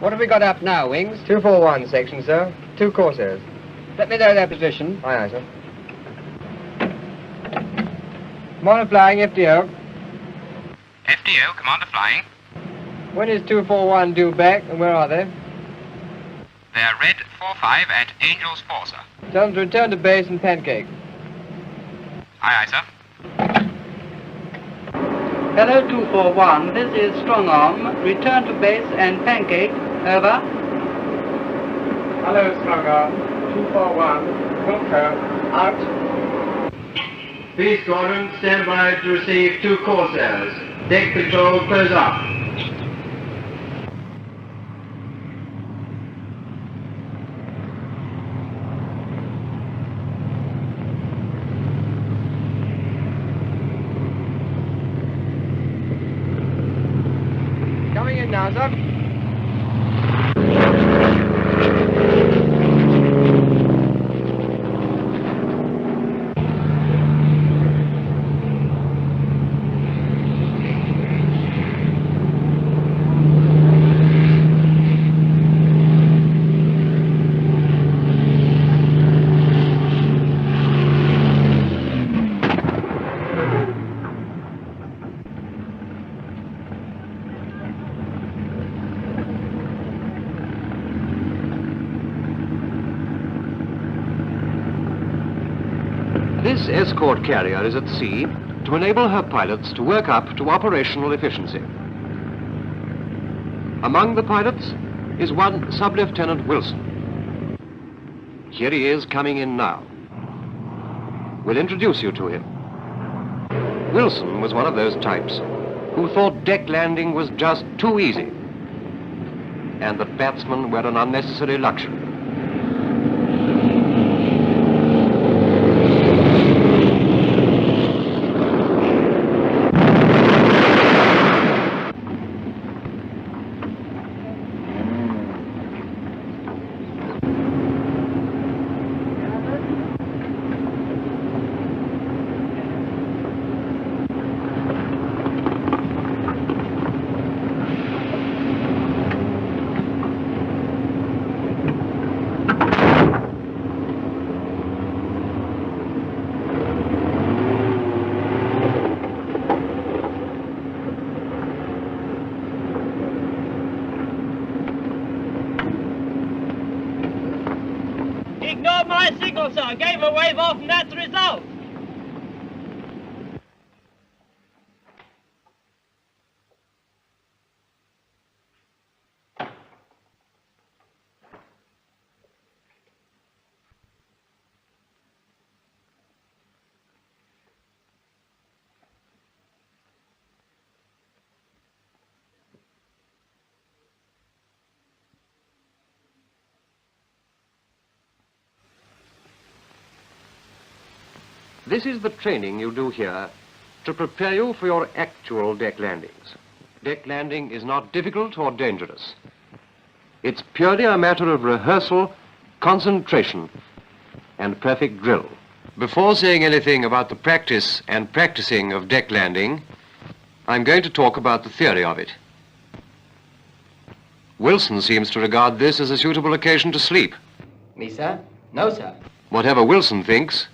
What have we got up now, Wings? 241 section, sir. 2 Corsairs. Let me know their position. Aye, aye, sir. Commander flying, FDO. FDO, Commander flying. When is 241 due back, and where are they? They're red 45 at Angel's 4, sir. Tell them to return to base and pancake. Aye, aye, sir. Hello 241, this is Strong Arm. Return to base and pancake. Over. Hello, Strong Arm. 241. Concur. Out. Peace Squadron, stand by to receive 2 Corsairs. Deck control, close up. Coming in now, sir. This escort carrier is at sea to enable her pilots to work up to operational efficiency. Among the pilots is one Sub-Lieutenant Wilson. Here he is coming in now. We'll introduce you to him. Wilson was one of those types who thought deck landing was just too easy, and that batsmen were an unnecessary luxury. Ignore my signal, sir. Gave a wave off and that's the result. This is the training you do here to prepare you for your actual deck landings. Deck landing is not difficult or dangerous. It's purely a matter of rehearsal, concentration, and perfect drill. Before saying anything about the practice and practicing of deck landing, I'm going to talk about the theory of it. Wilson seems to regard this as a suitable occasion to sleep. Me, sir? No, sir. Whatever Wilson thinks,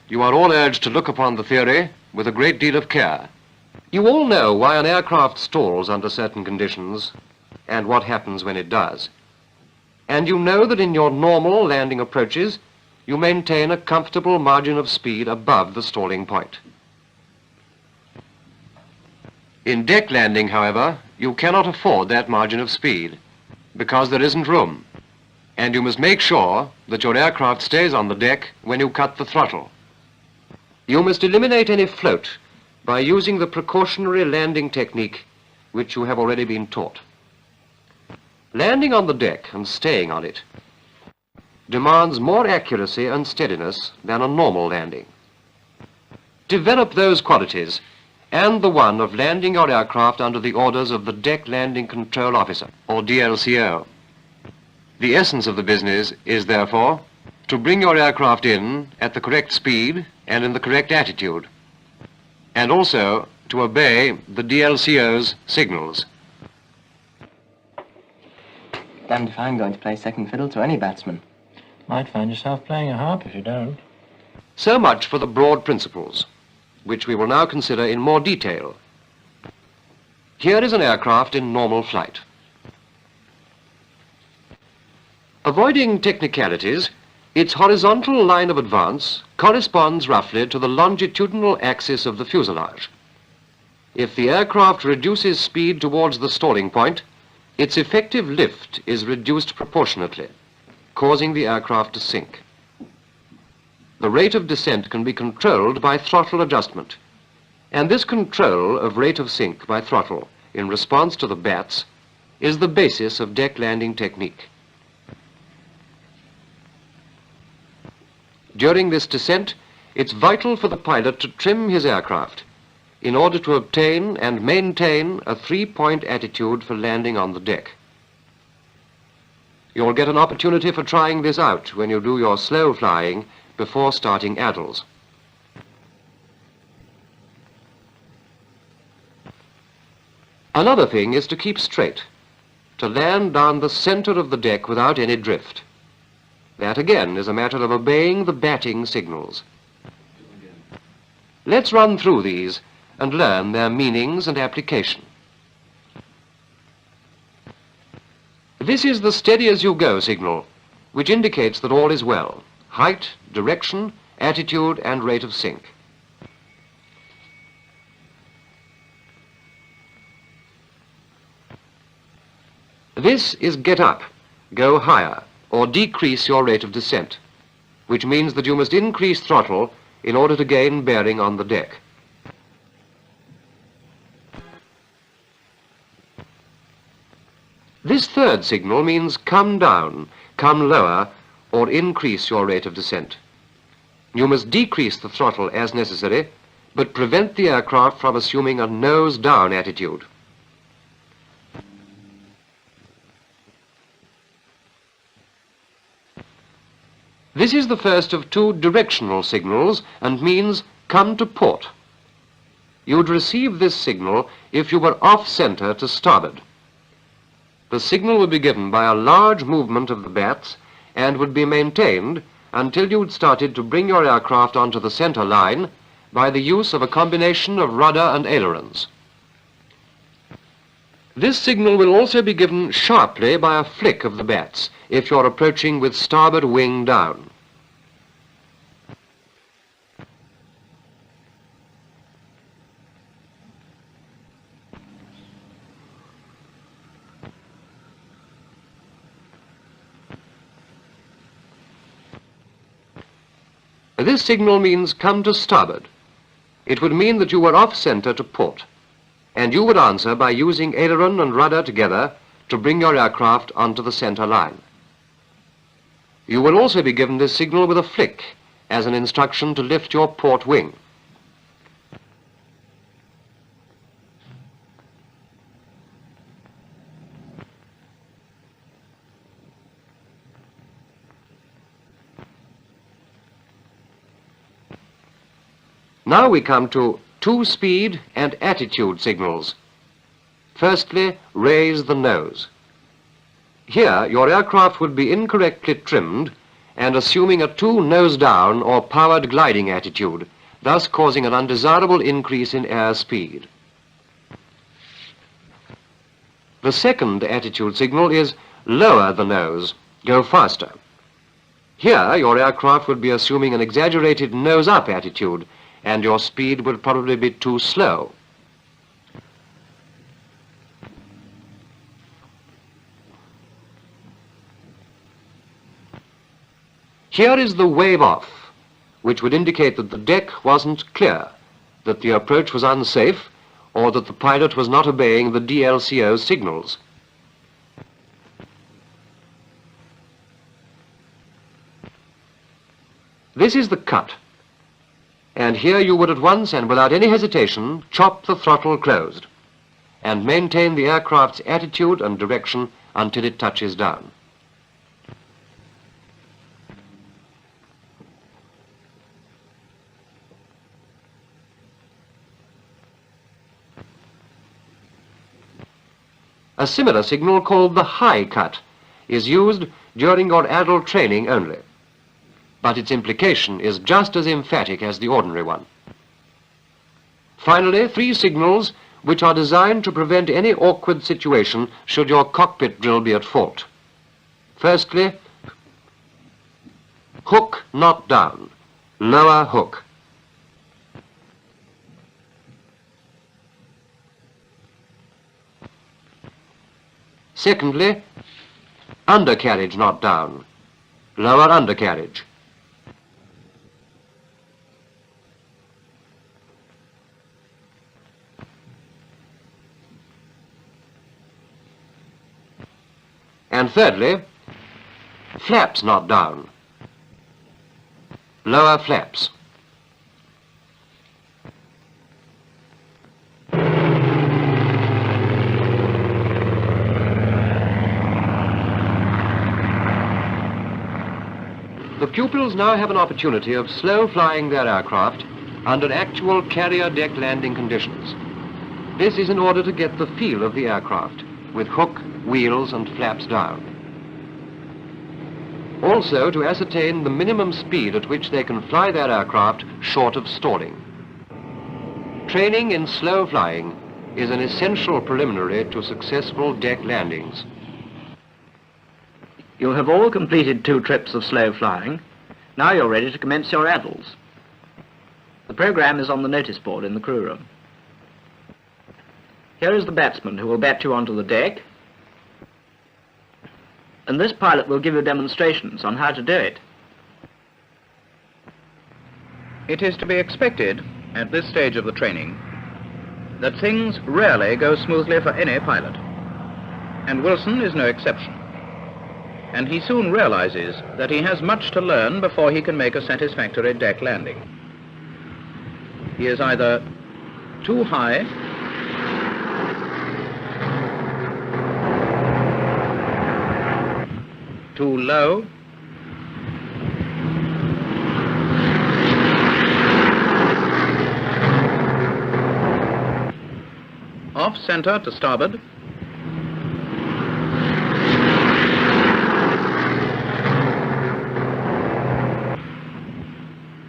you are all urged to look upon the theory with a great deal of care. You all know why an aircraft stalls under certain conditions and what happens when it does. And you know that in your normal landing approaches, you maintain a comfortable margin of speed above the stalling point. In deck landing, however, you cannot afford that margin of speed because there isn't room, and you must make sure that your aircraft stays on the deck when you cut the throttle. You must eliminate any float by using the precautionary landing technique which you have already been taught. Landing on the deck and staying on it demands more accuracy and steadiness than a normal landing. Develop those qualities and the one of landing your aircraft under the orders of the Deck Landing Control Officer, or DLCO. The essence of the business is, therefore, to bring your aircraft in at the correct speed and in the correct attitude, and also to obey the DLCO's signals. Damned if I'm going to play second fiddle to any batsman. Might find yourself playing a harp if you don't. So much for the broad principles, which we will now consider in more detail. Here is an aircraft in normal flight. Avoiding technicalities, its horizontal line of advance corresponds roughly to the longitudinal axis of the fuselage. If the aircraft reduces speed towards the stalling point, its effective lift is reduced proportionately, causing the aircraft to sink. The rate of descent can be controlled by throttle adjustment, and this control of rate of sink by throttle in response to the bats is the basis of deck landing technique. During this descent, it's vital for the pilot to trim his aircraft in order to obtain and maintain a three-point attitude for landing on the deck. You'll get an opportunity for trying this out when you do your slow flying before starting addles. Another thing is to keep straight, to land down the center of the deck without any drift. That again is a matter of obeying the batting signals. Let's run through these and learn their meanings and application. This is the steady as you go signal, which indicates that all is well. Height, direction, attitude, and rate of sink. This is get up, go higher, or decrease your rate of descent, which means that you must increase throttle in order to gain bearing on the deck. This third signal means come down, come lower, or increase your rate of descent. You must decrease the throttle as necessary, but prevent the aircraft from assuming a nose-down attitude. This is the first of two directional signals and means come to port. You'd receive this signal if you were off-center to starboard. The signal would be given by a large movement of the bats and would be maintained until you'd started to bring your aircraft onto the center line by the use of a combination of rudder and ailerons. This signal will also be given sharply by a flick of the bats if you're approaching with starboard wing down. This signal means come to starboard. It would mean that you were off-center to port, and you would answer by using aileron and rudder together to bring your aircraft onto the center line. You will also be given this signal with a flick as an instruction to lift your port wing. Now we come to two speed and attitude signals. Firstly, raise the nose. Here, your aircraft would be incorrectly trimmed and assuming a two nose down or powered gliding attitude, thus causing an undesirable increase in air speed. The second attitude signal is lower the nose, go faster. Here, your aircraft would be assuming an exaggerated nose up attitude, and your speed would probably be too slow. Here is the wave off, which would indicate that the deck wasn't clear, that the approach was unsafe, or that the pilot was not obeying the DLCO signals. This is the cut. And here you would at once and without any hesitation chop the throttle closed and maintain the aircraft's attitude and direction until it touches down. A similar signal called the high cut is used during your adult training only, but its implication is just as emphatic as the ordinary one. Finally, 3 signals which are designed to prevent any awkward situation should your cockpit drill be at fault. Firstly, hook not down, lower hook. Secondly, undercarriage not down, lower undercarriage. And thirdly, flaps not down, lower flaps. The pupils now have an opportunity of slow flying their aircraft under actual carrier deck landing conditions. This is in order to get the feel of the aircraft, with hook, wheels and flaps down. Also to ascertain the minimum speed at which they can fly their aircraft short of stalling. Training in slow flying is an essential preliminary to successful deck landings. You have all completed 2 trips of slow flying. Now you're ready to commence your adults. The program is on the notice board in the crew room. Here is the batsman who will bat you onto the deck, and this pilot will give you demonstrations on how to do it. It is to be expected at this stage of the training that things rarely go smoothly for any pilot, and Wilson is no exception. And he soon realizes that he has much to learn before he can make a satisfactory deck landing. He is either too high too low, off center to starboard,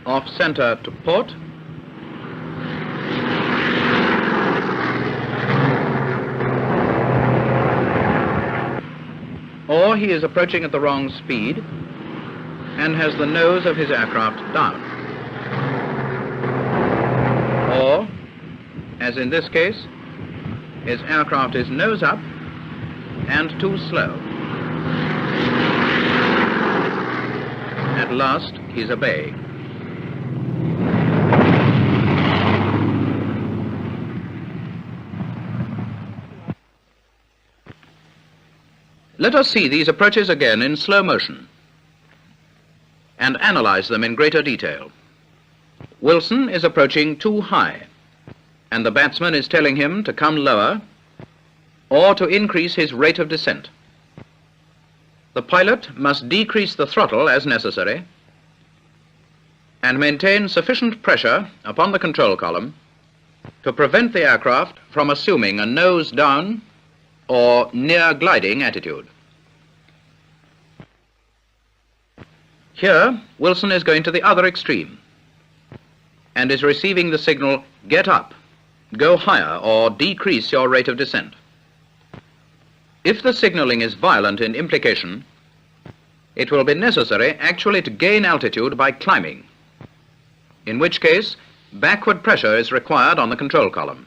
off center to port, or he is approaching at the wrong speed and has the nose of his aircraft down. Or, as in this case, his aircraft is nose up and too slow. At last, he's abae. Let us see these approaches again in slow motion and analyze them in greater detail. Wilson is approaching too high, and the batsman is telling him to come lower or to increase his rate of descent. The pilot must decrease the throttle as necessary and maintain sufficient pressure upon the control column to prevent the aircraft from assuming a nose down or near gliding attitude. Here, Wilson is going to the other extreme and is receiving the signal, get up, go higher, or decrease your rate of descent. If the signaling is violent in implication, it will be necessary actually to gain altitude by climbing, in which case backward pressure is required on the control column.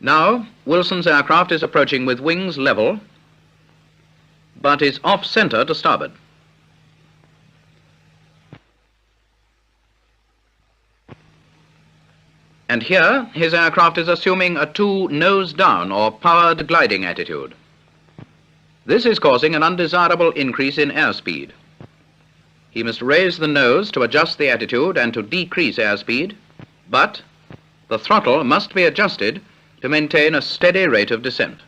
Now, Wilson's aircraft is approaching with wings level, but is off-center to starboard. And here, his aircraft is assuming a too nose-down or powered gliding attitude. This is causing an undesirable increase in airspeed. He must raise the nose to adjust the attitude and to decrease airspeed, but the throttle must be adjusted to maintain a steady rate of descent.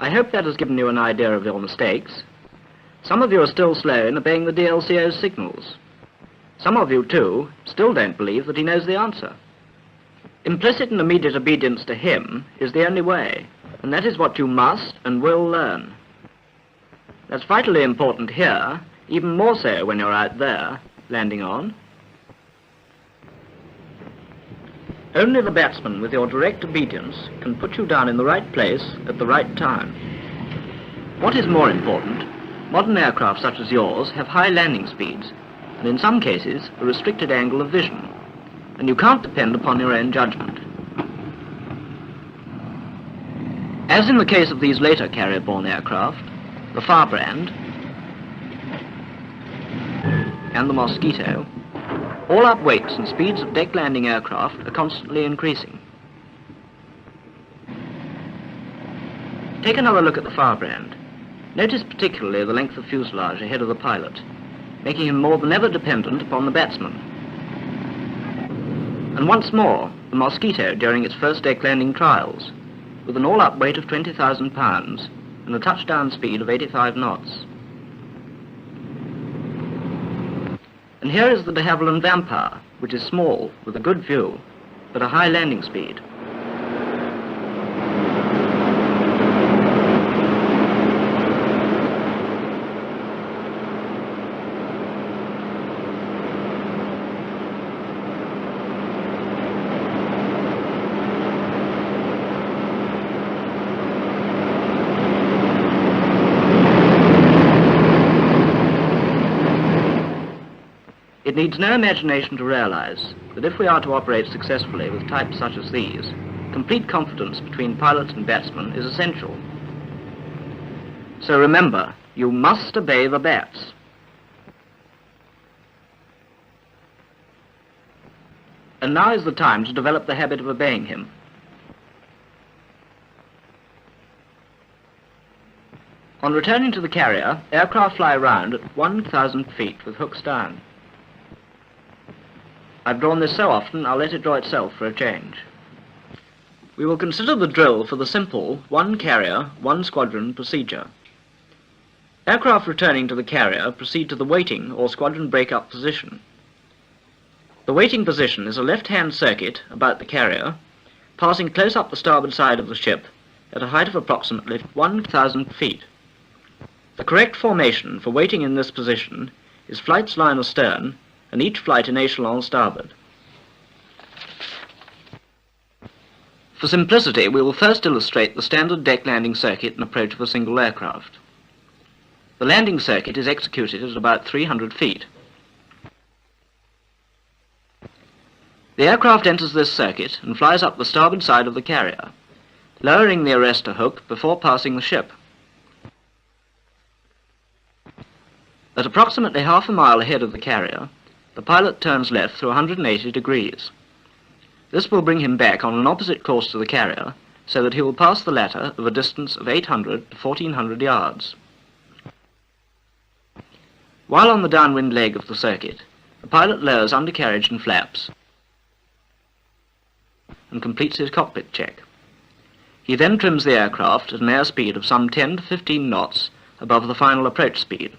I hope that has given you an idea of your mistakes. Some of you are still slow in obeying the DLCO's signals. Some of you, too, still don't believe that he knows the answer. Implicit and immediate obedience to him is the only way, and that is what you must and will learn. That's vitally important here, even more so when you're out there, landing on. Only the batsman with your direct obedience can put you down in the right place at the right time. What is more important, modern aircraft such as yours have high landing speeds, and in some cases a restricted angle of vision, and you can't depend upon your own judgment. As in the case of these later carrier-borne aircraft, the Firebrand and the Mosquito, all-up weights and speeds of deck-landing aircraft are constantly increasing. Take another look at the Firebrand. Notice particularly the length of fuselage ahead of the pilot, making him more than ever dependent upon the batsman. And once more, the Mosquito during its first deck-landing trials, with an all-up weight of 20,000 pounds and a touchdown speed of 85 knots. And here is the de Havilland Vampire, which is small, with a good view, but a high landing speed. It needs no imagination to realize that if we are to operate successfully with types such as these, complete confidence between pilot and batsman is essential. So remember, you must obey the bats. And now is the time to develop the habit of obeying him. On returning to the carrier, aircraft fly around at 1,000 feet with hooks down. I've drawn this so often, I'll let it draw itself for a change. We will consider the drill for the simple one carrier, one squadron procedure. Aircraft returning to the carrier proceed to the waiting or squadron break-up position. The waiting position is a left-hand circuit about the carrier, passing close up the starboard side of the ship at a height of approximately 1,000 feet. The correct formation for waiting in this position is flight's line astern, and each flight in echelon starboard. For simplicity, we will first illustrate the standard deck landing circuit and approach of a single aircraft. The landing circuit is executed at about 300 feet. The aircraft enters this circuit and flies up the starboard side of the carrier, lowering the arrestor hook before passing the ship. At approximately half a mile ahead of the carrier, the pilot turns left through 180 degrees. This will bring him back on an opposite course to the carrier, so that he will pass the latter of a distance of 800 to 1,400 yards. While on the downwind leg of the circuit, the pilot lowers undercarriage and flaps and completes his cockpit check. He then trims the aircraft at an airspeed of some 10 to 15 knots above the final approach speed.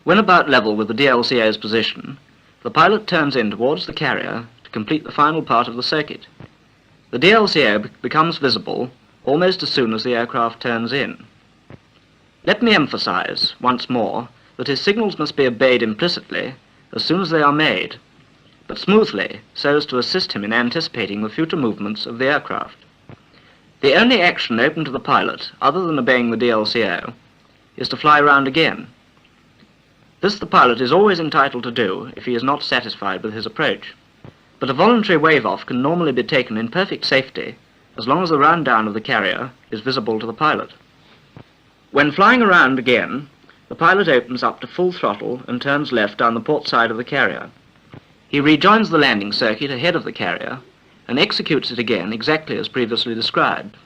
When about level with the DLCO's position, the pilot turns in towards the carrier to complete the final part of the circuit. The DLCO becomes visible almost as soon as the aircraft turns in. Let me emphasize, once more, that his signals must be obeyed implicitly as soon as they are made, but smoothly so as to assist him in anticipating the future movements of the aircraft. The only action open to the pilot, other than obeying the DLCO, is to fly round again. This the pilot is always entitled to do if he is not satisfied with his approach, but a voluntary wave-off can normally be taken in perfect safety as long as the round-down of the carrier is visible to the pilot. When flying around again, the pilot opens up to full throttle and turns left down the port side of the carrier. He rejoins the landing circuit ahead of the carrier and executes it again exactly as previously described.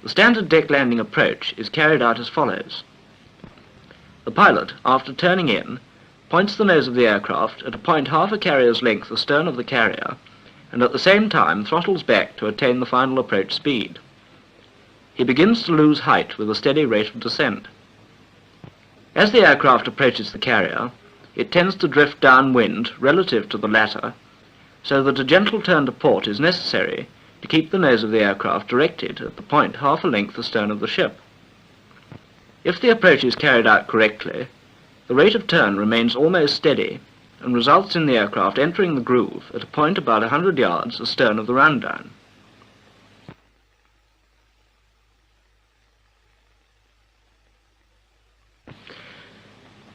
The standard deck landing approach is carried out as follows. The pilot, after turning in, points the nose of the aircraft at a point half a carrier's length astern of the carrier, and at the same time throttles back to attain the final approach speed. He he begins to lose height with a steady rate of descent. As the aircraft approaches the carrier, it tends to drift downwind relative to the latter, so that a gentle turn to port is necessary to keep the nose of the aircraft directed at the point half a length astern of the ship. If the approach is carried out correctly, the rate of turn remains almost steady and results in the aircraft entering the groove at a point about 100 yards astern of the rundown.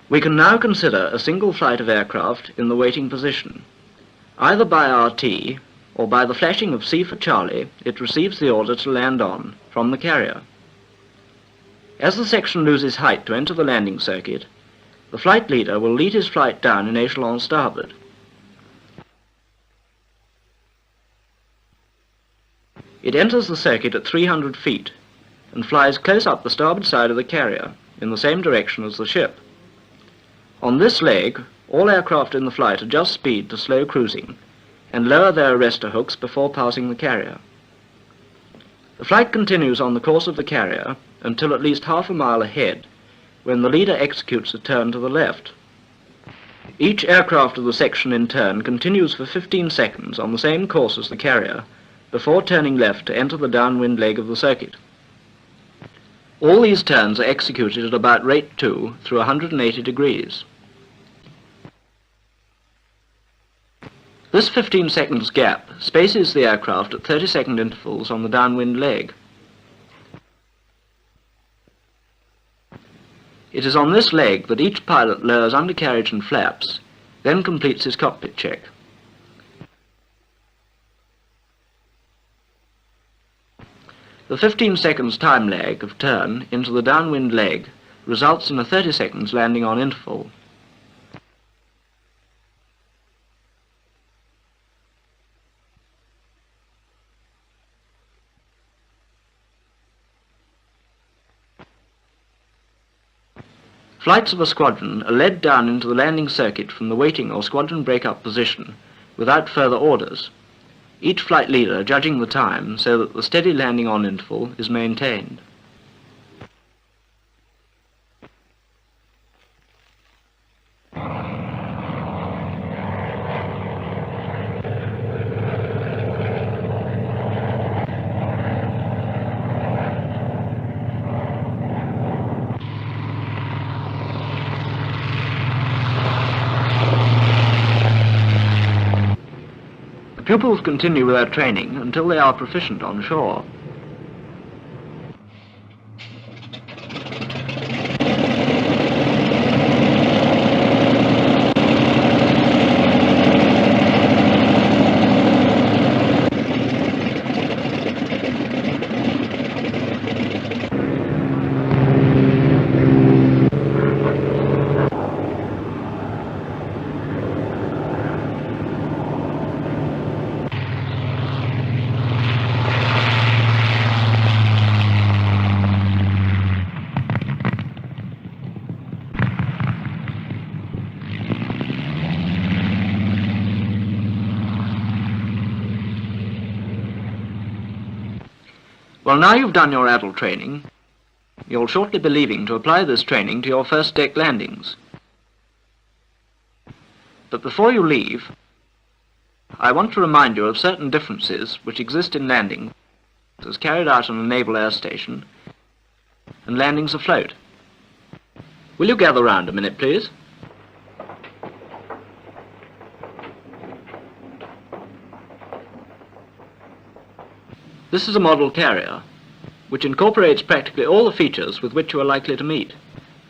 We can now consider a single flight of aircraft in the waiting position. Either by RT or by the flashing of C for Charlie, it receives the order to land on from the carrier. As the section loses height to enter the landing circuit, the flight leader will lead his flight down in echelon starboard. It enters the circuit at 300 feet and flies close up the starboard side of the carrier in the same direction as the ship. On this leg, all aircraft in the flight adjust speed to slow cruising and lower their arrestor hooks before passing the carrier. The flight continues on the course of the carrier until at least half a mile ahead, when the leader executes a turn to the left. Each aircraft of the section in turn continues for 15 seconds on the same course as the carrier before turning left to enter the downwind leg of the circuit. All these turns are executed at about rate 2 through 180 degrees. This 15 seconds gap spaces the aircraft at 30-second intervals on the downwind leg. It is on this leg that each pilot lowers undercarriage and flaps, then completes his cockpit check. The 15 seconds time lag of turn into the downwind leg results in a 30 seconds landing on interval. Flights of a squadron are led down into the landing circuit from the waiting or squadron break-up position without further orders, each flight leader judging the time so that the steady landing on interval is maintained. Pupils continue with their training until they are proficient on shore. Well, now you've done your adult training, you'll shortly be leaving to apply this training to your first deck landings. But before you leave, I want to remind you of certain differences which exist in landing as carried out on a naval air station and landings afloat. Will you gather round a minute, please? This is a model carrier, which incorporates practically all the features with which you are likely to meet.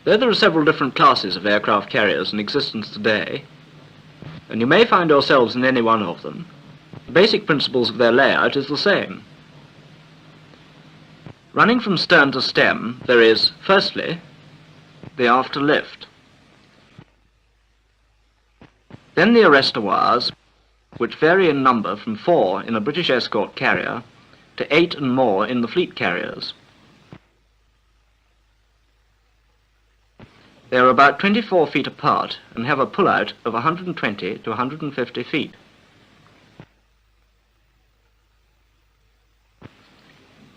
Though there are several different classes of aircraft carriers in existence today, and you may find yourselves in any one of them, the basic principles of their layout is the same. Running from stern to stem, there is, firstly, the after lift. Then the arrestor wires, which vary in number from 4 in a British escort carrier to 8 and more in the fleet carriers. They are about 24 feet apart and have a pull-out of 120 to 150 feet.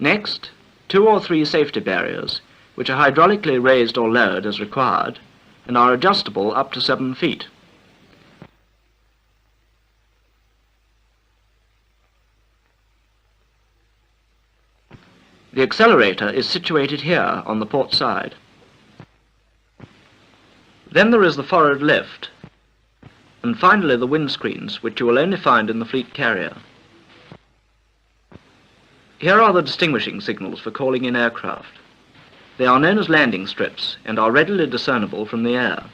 Next, 2 or 3 safety barriers, which are hydraulically raised or lowered as required, and are adjustable up to 7 feet. The accelerator is situated here on the port side. Then there is the forward lift, and finally the windscreens, which you will only find in the fleet carrier. Here are the distinguishing signals for calling in aircraft. They are known as landing strips and are readily discernible from the air.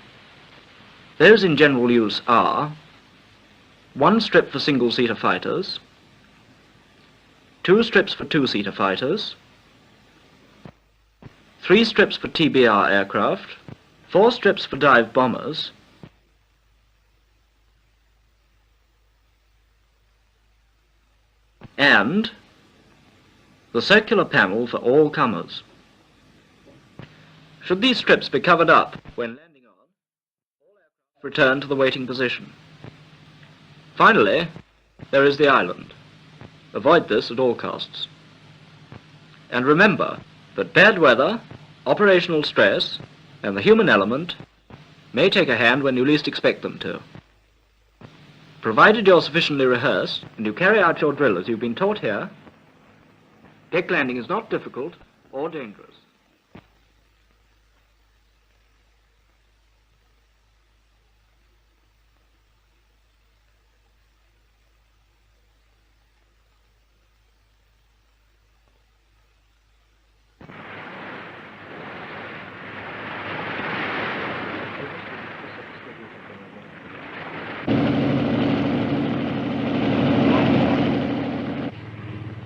Those in general use are 1 strip for single-seater fighters, 2 strips for 2-seater fighters, 3 strips for TBR aircraft, 4 strips for dive bombers, and the circular panel for all comers. Should these strips be covered up when landing on, all aircraft return to the waiting position. Finally, there is the island. Avoid this at all costs. And remember that bad weather, operational stress, and the human element may take a hand when you least expect them to. Provided you're sufficiently rehearsed and you carry out your drill as you've been taught here, deck landing is not difficult or dangerous.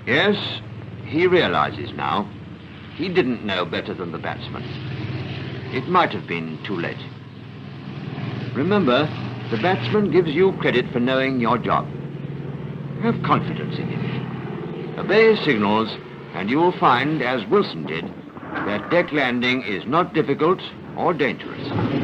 Yes, he realizes now. He didn't know better than the batsman. It might have been too late. Remember, the batsman gives you credit for knowing your job. Have confidence in him. Obey his signals, and you will find, as Wilson did, that deck landing is not difficult or dangerous.